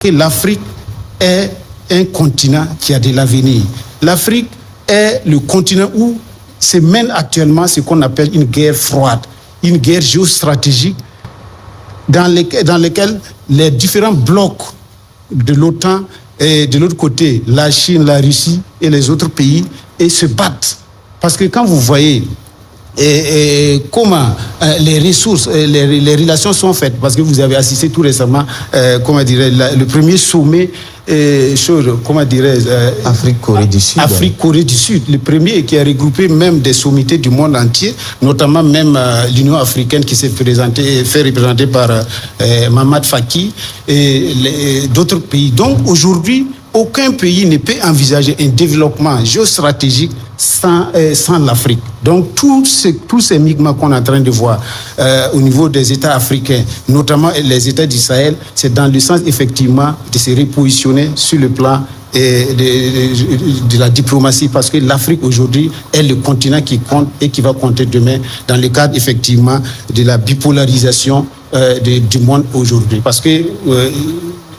que l'Afrique est un continent qui a de l'avenir. L'Afrique est le continent où se mène actuellement ce qu'on appelle une guerre froide, une guerre géostratégique dans laquelle les différents blocs de l'OTAN et de l'autre côté, la Chine, la Russie et les autres pays, et se battent. Parce que quand vous voyez comment les ressources, les relations sont faites, parce que vous avez assisté tout récemment, le premier sommet Afrique-Corée du Sud. Afrique-Corée du Sud, le premier qui a regroupé même des sommités du monde entier, notamment même l'Union africaine qui s'est fait représenter par Mamad Faki et d'autres pays. Donc aujourd'hui, aucun pays ne peut envisager un développement géostratégique sans l'Afrique. Donc tous ces migments qu'on est en train de voir au niveau des États africains, notamment les États du Sahel, c'est dans le sens effectivement de se repositionner sur le plan de la diplomatie, parce que l'Afrique aujourd'hui est le continent qui compte et qui va compter demain dans le cadre effectivement de la bipolarisation du monde aujourd'hui. Parce que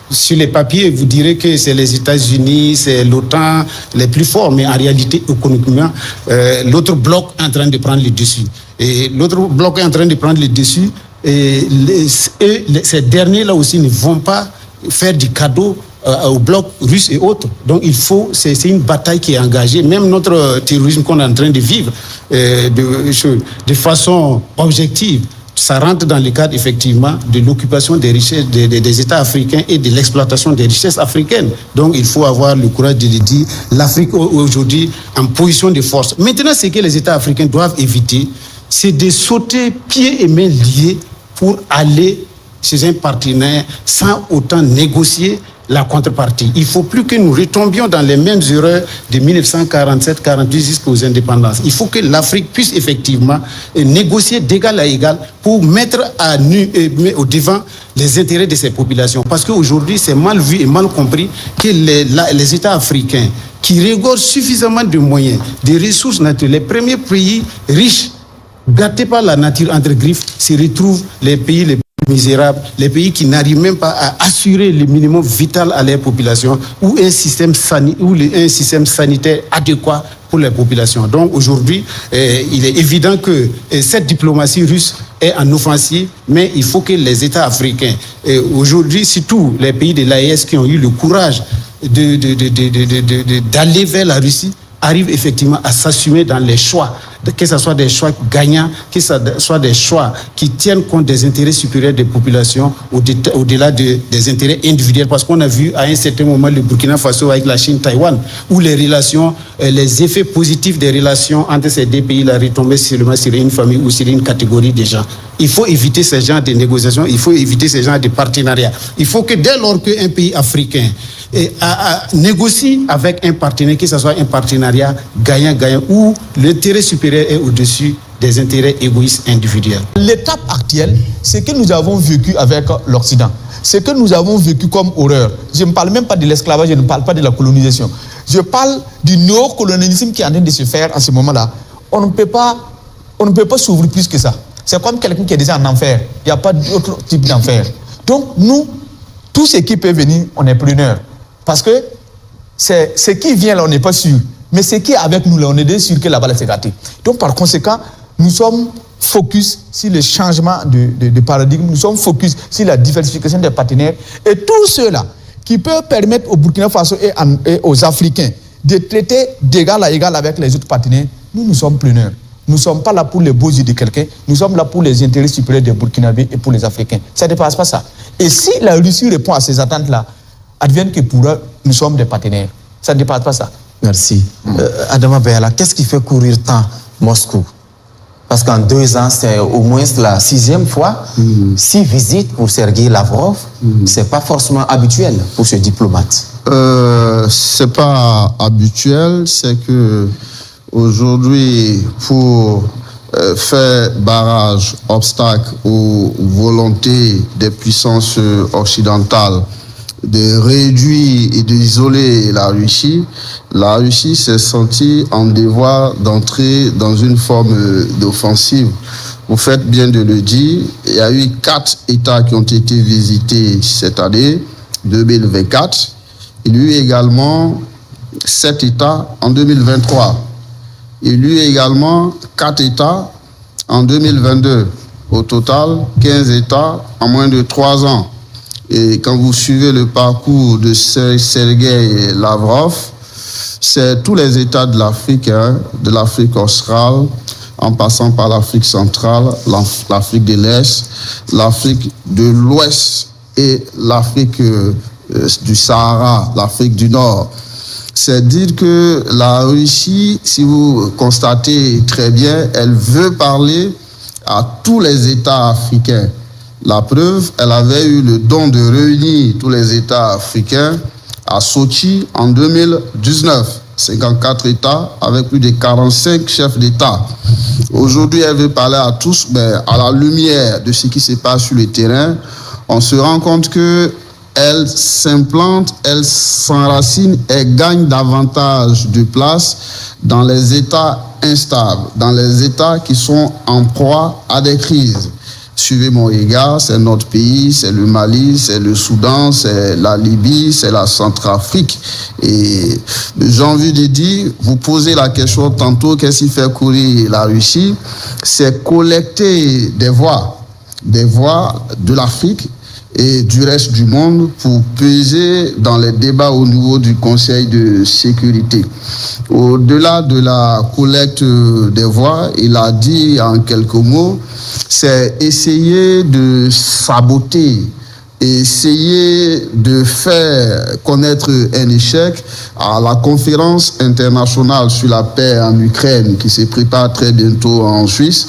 sur les papiers, vous direz que c'est les États-Unis, c'est l'OTAN les plus forts, mais en réalité, économiquement, l'autre bloc est en train de prendre le dessus. Et l'autre bloc est en train de prendre le dessus, et ces derniers-là aussi ne vont pas faire du cadeau au bloc russe et autres. Donc c'est une bataille qui est engagée. Même notre terrorisme qu'on est en train de vivre de façon objective, ça rentre dans le cadre effectivement de l'occupation des richesses des États africains et de l'exploitation des richesses africaines. Donc il faut avoir le courage de le dire. L'Afrique aujourd'hui en position de force. Maintenant, ce que les États africains doivent éviter, c'est de sauter pieds et mains liés pour aller chez un partenaire sans autant négocier la contrepartie. Il ne faut plus que nous retombions dans les mêmes erreurs de 1947-48 jusqu'aux indépendances. Il faut que l'Afrique puisse effectivement négocier d'égal à égal pour mettre à nu au devant les intérêts de ces populations. Parce qu'aujourd'hui, c'est mal vu et mal compris que les États africains qui regorgent suffisamment de moyens, de ressources naturelles, les premiers pays riches, gâtés par la nature entre griffes, se retrouvent les pays les misérables, les pays qui n'arrivent même pas à assurer le minimum vital à leur population ou un système sanitaire adéquat pour les populations. Donc aujourd'hui, il est évident que cette diplomatie russe est en offensive, mais il faut que les États africains, aujourd'hui surtout les pays de l'AES qui ont eu le courage d'aller vers la Russie, arrivent effectivement à s'assumer dans les choix, que ce soit des choix gagnants, que ce soit des choix qui tiennent compte des intérêts supérieurs des populations au-delà des intérêts individuels. Parce qu'on a vu à un certain moment le Burkina Faso avec la Chine, Taïwan, où les relations, les effets positifs des relations entre ces deux pays-là retombaient seulement sur une famille ou sur une catégorie de gens. Il faut éviter ce genre de négociations, il faut éviter ce genre de partenariat. Il faut que dès lors qu'un pays africain négocie avec un partenaire, que ce soit un partenariat gagnant-gagnant où l'intérêt supérieur est au-dessus des intérêts égoïstes individuels. L'étape actuelle, c'est que nous avons vécu avec l'Occident. Ce que nous avons vécu comme horreur. Je ne parle même pas de l'esclavage, je ne parle pas de la colonisation. Je parle du néocolonialisme qui est en train de se faire à ce moment-là. On ne peut pas s'ouvrir plus que ça. C'est comme quelqu'un qui est déjà en enfer. Il n'y a pas d'autre type d'enfer. Donc nous, tout ce qui peut venir, on est preneurs. Parce que ce qui vient là, on n'est pas sûr. Mais ce qui est avec nous là, on est déjà sûr que la balle s'est gâtée. Donc par conséquent, nous sommes focus sur le changement de paradigme, nous sommes focus sur la diversification des partenaires. Et tout cela qui peut permettre au Burkina Faso et aux Africains de traiter d'égal à égal avec les autres partenaires, nous sommes preneurs. Nous ne sommes pas là pour les beaux yeux de quelqu'un, nous sommes là pour les intérêts supérieurs des Burkinabés et pour les Africains. Ça ne dépasse pas ça. Et si la Russie répond à ces attentes-là, advienne que pour eux, nous sommes des partenaires. Ça ne dépasse pas ça. Merci. Adama Beyala, qu'est-ce qui fait courir tant Moscou? Parce qu'en 2 ans, c'est au moins la 6e fois. 6 visites pour Sergueï Lavrov, c'est pas forcément habituel pour ce diplomate. C'est pas habituel, c'est que aujourd'hui, pour faire barrage, obstacle aux volontés des puissances occidentales de réduire et d'isoler la Russie s'est sentie en devoir d'entrer dans une forme d'offensive. Vous faites bien de le dire, il y a eu 4 États qui ont été visités cette année. 2024. Il y eut également 7 États en 2023. Il y eut également 4 États en 2022. Au total, 15 États en moins de 3 ans. Et quand vous suivez le parcours de Sergueï Lavrov, c'est tous les États de l'Afrique, de l'Afrique australe, en passant par l'Afrique centrale, l'Afrique de l'Est, l'Afrique de l'Ouest et l'Afrique du Sahara, l'Afrique du Nord. C'est dire que la Russie, si vous constatez très bien, elle veut parler à tous les États africains. La preuve, elle avait eu le don de réunir tous les États africains à Sochi en 2019. 54 États avec plus de 45 chefs d'État. Aujourd'hui, elle veut parler à tous, mais à la lumière de ce qui se passe sur le terrain, on se rend compte que elle s'implante, elle s'enracine, elle gagne davantage de place dans les États instables, dans les États qui sont en proie à des crises. Suivez mon regard, c'est notre pays, c'est le Mali, c'est le Soudan, c'est la Libye, c'est la Centrafrique. Et j'ai envie de dire, vous posez la question tantôt, qu'est-ce qui fait courir la Russie? C'est collecter des voix de l'Afrique et du reste du monde pour peser dans les débats au niveau du Conseil de sécurité. Au-delà de la collecte des voix, il a dit en quelques mots, c'est essayer de saboter, essayer de faire connaître un échec à la conférence internationale sur la paix en Ukraine qui se prépare très bientôt en Suisse,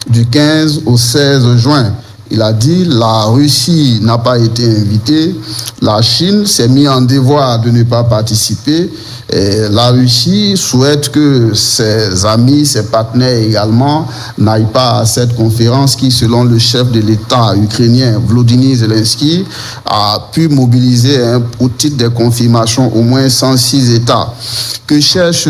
du 15 au 16 juin. Il a dit la Russie n'a pas été invitée, la Chine s'est mise en devoir de ne pas participer. Et la Russie souhaite que ses amis, ses partenaires également n'aillent pas à cette conférence qui, selon le chef de l'État ukrainien, Volodymyr Zelensky, a pu mobiliser au titre des confirmations au moins 106 États. Que cherche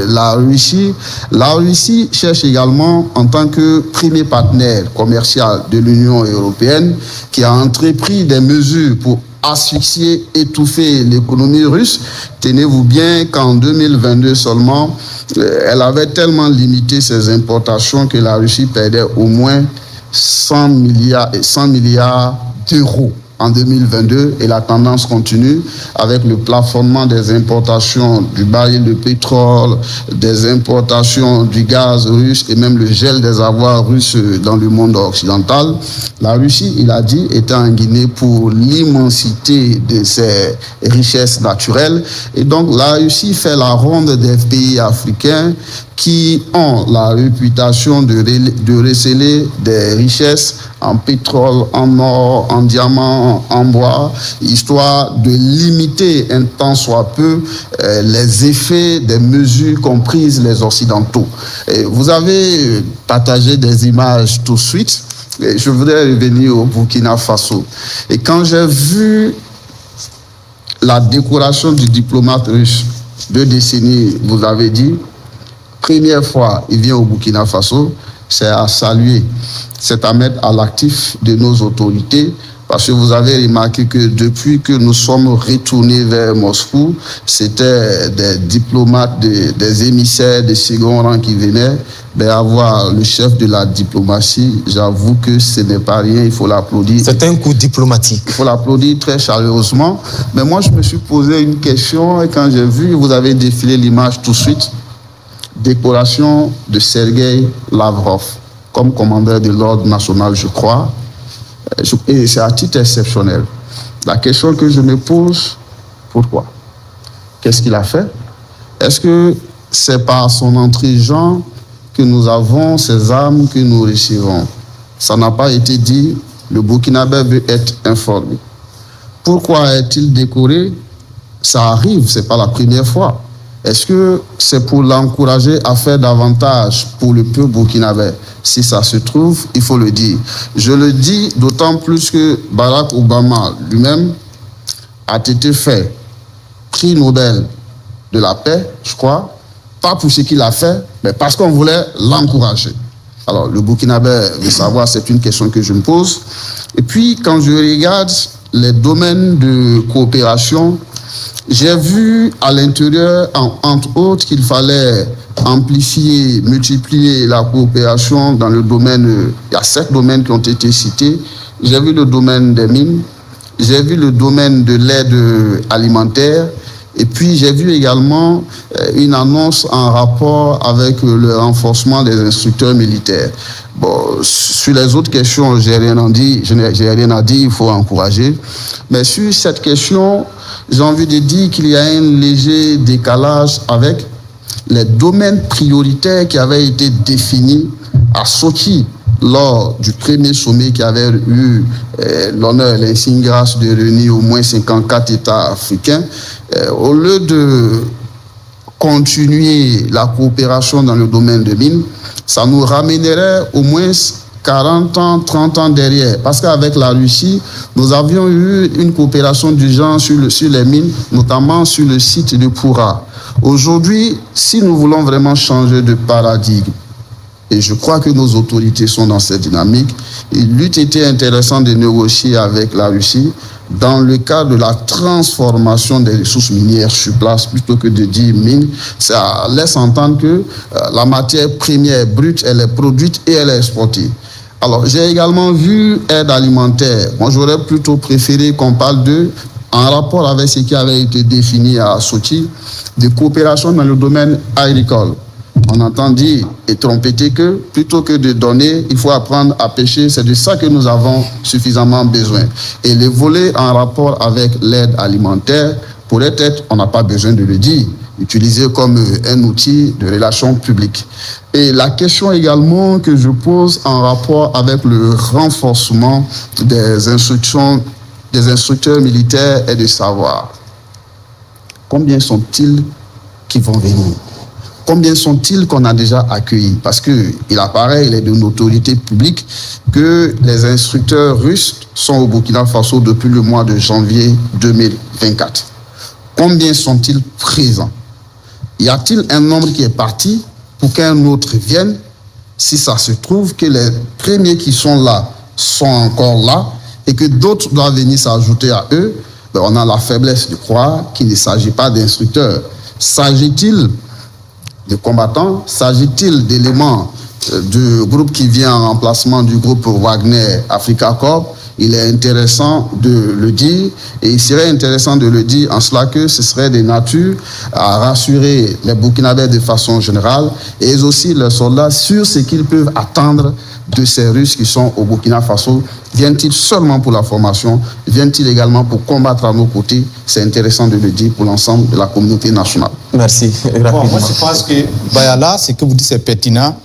la Russie? La Russie cherche également, en tant que premier partenaire commercial de l'Union européenne, qui a entrepris des mesures pour asphyxier, étouffer l'économie russe. Tenez-vous bien qu'en 2022 seulement, elle avait tellement limité ses importations que la Russie perdait au moins 100 milliards d'euros en 2022 et la tendance continue avec le plafonnement des importations du baril de pétrole, des importations du gaz russe et même le gel des avoirs russes dans le monde occidental. La Russie, il a dit, était en Guinée pour l'immensité de ses richesses naturelles et donc la Russie fait la ronde des pays africains qui ont la réputation de receler des richesses en pétrole, en or, en diamant, en bois, histoire de limiter un tant soit peu les effets des mesures qu'ont prises les Occidentaux. Et vous avez partagé des images tout de suite. Et je voudrais revenir au Burkina Faso. Et quand j'ai vu la décoration du diplomate russe, 2 décennies, vous avez dit, première fois, il vient au Burkina Faso, c'est à saluer, c'est à mettre à l'actif de nos autorités, parce que vous avez remarqué que depuis que nous sommes retournés vers Moscou, c'était des diplomates, des émissaires de second rang qui venaient, mais avoir le chef de la diplomatie, j'avoue que ce n'est pas rien, il faut l'applaudir. C'est un coup diplomatique. Il faut l'applaudir très chaleureusement. Mais moi, je me suis posé une question et quand j'ai vu, vous avez défilé l'image tout de suite, décoration de Sergueï Lavrov comme commandeur de l'ordre national, je crois. Et c'est à titre exceptionnel. La question que je me pose, pourquoi? Qu'est-ce qu'il a fait? Est-ce que c'est par son intelligence que nous avons ces armes que nous recevons? Ça n'a pas été dit. Le Burkinabé veut être informé. Pourquoi est-il décoré? Ça arrive, ce n'est pas la première fois. Est-ce que c'est pour l'encourager à faire davantage pour le peuple burkinabé? Si ça se trouve, il faut le dire. Je le dis d'autant plus que Barack Obama lui-même a été fait prix Nobel de la paix, je crois, pas pour ce qu'il a fait, mais parce qu'on voulait l'encourager. Alors, le Burkinabé veut savoir, c'est une question que je me pose. Et puis, quand je regarde les domaines de coopération, j'ai vu à l'intérieur, entre autres, qu'il fallait amplifier, multiplier la coopération dans le domaine. Il y a 7 domaines qui ont été cités. J'ai vu le domaine des mines, j'ai vu le domaine de l'aide alimentaire, et puis j'ai vu également une annonce en rapport avec le renforcement des instructeurs militaires. Bon, sur les autres questions, j'ai rien à dire, il faut encourager. Mais sur cette question, j'ai envie de dire qu'il y a un léger décalage avec les domaines prioritaires qui avaient été définis à Sochi lors du premier sommet qui avait eu l'honneur et l'insigne grâce de réunir au moins 54 États africains. Au lieu de continuer la coopération dans le domaine de mines, ça nous ramènerait au moins 40 ans, 30 ans derrière. Parce qu'avec la Russie, nous avions eu une coopération du genre sur les mines, notamment sur le site de Koura. Aujourd'hui, si nous voulons vraiment changer de paradigme, et je crois que nos autorités sont dans cette dynamique, il eût été intéressant de négocier avec la Russie dans le cadre de la transformation des ressources minières sur place, plutôt que de dire mine. Ça laisse entendre que la matière première brute, elle est produite et elle est exportée. Alors, j'ai également vu aide alimentaire. Moi, j'aurais plutôt préféré qu'on parle en rapport avec ce qui avait été défini à Sochi, de coopération dans le domaine agricole. On entend dire et trompeter que plutôt que de donner, il faut apprendre à pêcher. C'est de ça que nous avons suffisamment besoin. Et les volets en rapport avec l'aide alimentaire pourraient être, on n'a pas besoin de le dire, utilisé comme un outil de relations publiques. Et la question également que je pose en rapport avec le renforcement des instructeurs militaires est de savoir combien sont-ils qui vont venir? Combien sont-ils qu'on a déjà accueillis? Parce qu'il apparaît, il est de notoriété publique que les instructeurs russes sont au Burkina Faso depuis le mois de janvier 2024. Combien sont-ils présents? Y a-t-il un nombre qui est parti pour qu'un autre vienne? Si ça se trouve que les premiers qui sont là sont encore là et que d'autres doivent venir s'ajouter à eux, ben on a la faiblesse de croire qu'il ne s'agit pas d'instructeurs. S'agit-il de combattants? S'agit-il d'éléments du groupe qui vient en remplacement du groupe Wagner Africa Corp? Il est intéressant de le dire, et il serait intéressant de le dire en cela que ce serait de nature à rassurer les Burkinabés de façon générale et aussi les soldats sur ce qu'ils peuvent attendre de ces Russes qui sont au Burkina Faso. Viennent-ils seulement pour la formation? Viennent-ils également pour combattre à nos côtés? C'est intéressant de le dire pour l'ensemble de la communauté nationale. Merci. Bon, moi, je pense que Bayala, ce que vous dites, c'est pertinent,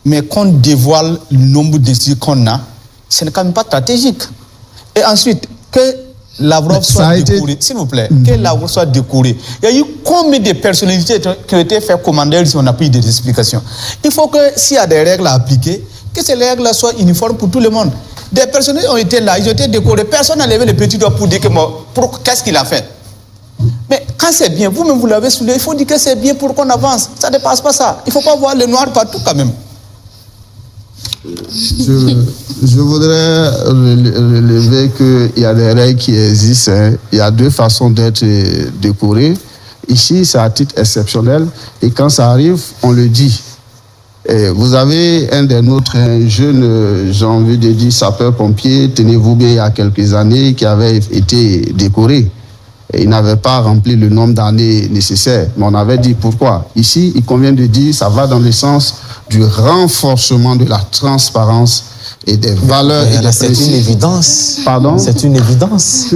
mais qu'on dévoile le nombre d'instituts qu'on a, ce n'est quand même pas stratégique. Et ensuite, que Lavrov soit décoré, s'il vous plaît, que Lavrov soit décoré. Il y a eu combien de personnalités qui ont été fait commander si on a pris des explications? Il faut que, s'il y a des règles à appliquer, que ces règles soient uniformes pour tout le monde. Des personnalités ont été là, ils ont été décorés. Personne n'a levé le petit doigt pour dire qu'est-ce qu'il a fait. Mais quand c'est bien, vous-même vous l'avez soulevé, il faut dire que c'est bien pour qu'on avance. Ça ne dépasse pas ça. Il ne faut pas voir le noir partout quand même. Je voudrais relever qu'il y a des règles qui existent. Il y a 2 façons d'être décoré. Ici, c'est à titre exceptionnel. Et quand ça arrive, on le dit. Et vous avez un des nôtres, un jeune, j'ai envie de dire, sapeur-pompier, tenez-vous bien, il y a quelques années, qui avait été décoré. Et il n'avait pas rempli le nombre d'années nécessaires. Mais on avait dit pourquoi. Ici, il convient de dire, ça va dans le sens du renforcement de la transparence et des valeurs et des principes. C'est une évidence. Pardon? C'est une évidence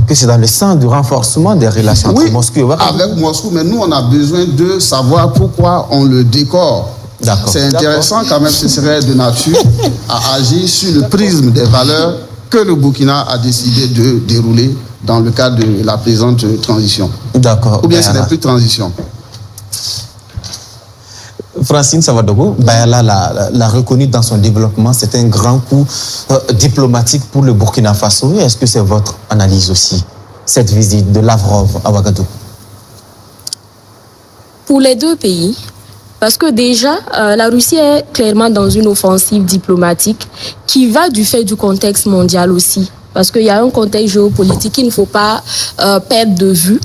que c'est dans le sens du renforcement des relations entre Moscou et Ouagadougou. Avec Moscou, mais nous, on a besoin de savoir pourquoi on le décore. C'est intéressant quand même, ce serait de nature à agir sur le prisme des valeurs que le Burkina a décidé de dérouler dans le cadre de la présente transition. D'accord. Ou bien ce n'est plus transition. Francine Savadogo, Bayala l'a reconnu dans son développement. C'est un grand coup diplomatique pour le Burkina Faso. Est-ce que c'est votre analyse aussi, cette visite de Lavrov à Ouagadougou? Pour les 2 pays, parce que déjà, la Russie est clairement dans une offensive diplomatique qui va du fait du contexte mondial aussi. parce qu'il y a un contexte géopolitique qu'il ne faut pas perdre de vue.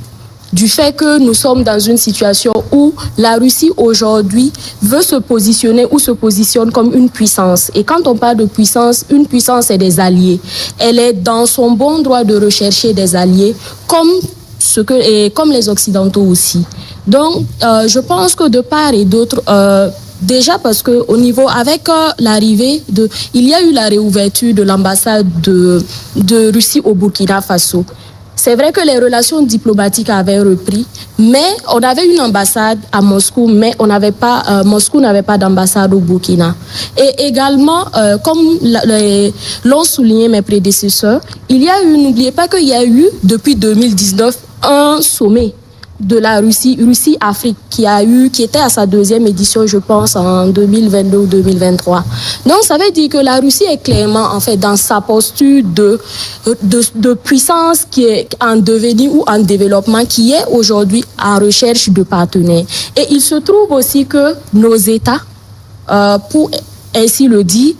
Du fait que nous sommes dans une situation où la Russie aujourd'hui veut se positionner ou se positionne comme une puissance. Et quand on parle de puissance, une puissance c'est des alliés. Elle est dans son bon droit de rechercher des alliés comme les Occidentaux aussi. Donc, je pense que de part et d'autre, déjà parce que au niveau avec l'arrivée il y a eu la réouverture de l'ambassade de Russie au Burkina Faso. C'est vrai que les relations diplomatiques avaient repris, mais on avait une ambassade à Moscou, mais Moscou n'avait pas d'ambassade au Burkina. Et également, comme l'ont souligné mes prédécesseurs, n'oubliez pas qu'il y a eu depuis 2019 un sommet de la Russie-Afrique qui était à sa deuxième édition, je pense, en 2022 ou 2023. Donc, ça veut dire que la Russie est clairement, en fait, dans sa posture de puissance qui est en devenir ou en développement, qui est aujourd'hui en recherche de partenaires. Et il se trouve aussi que nos États, pour ainsi le dire,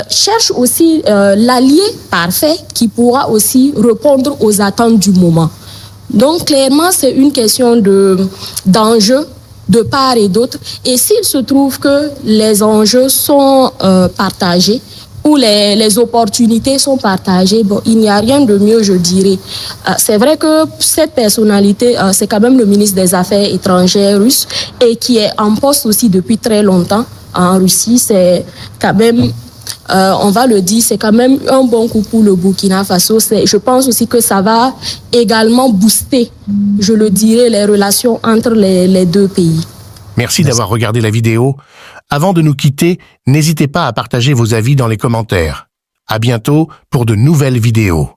cherchent aussi l'allié parfait qui pourra aussi répondre aux attentes du moment. Donc, clairement, c'est une question d'enjeux de part et d'autre. Et s'il se trouve que les enjeux sont partagés ou les opportunités sont partagées, bon, il n'y a rien de mieux, je dirais. C'est vrai que cette personnalité, c'est quand même le ministre des Affaires étrangères russe et qui est en poste aussi depuis très longtemps en Russie. C'est quand même... on va le dire, c'est quand même un bon coup pour le Burkina Faso. Je pense aussi que ça va également booster, je le dirais, les relations entre les deux pays. Merci d'avoir regardé la vidéo. Avant de nous quitter, n'hésitez pas à partager vos avis dans les commentaires. À bientôt pour de nouvelles vidéos.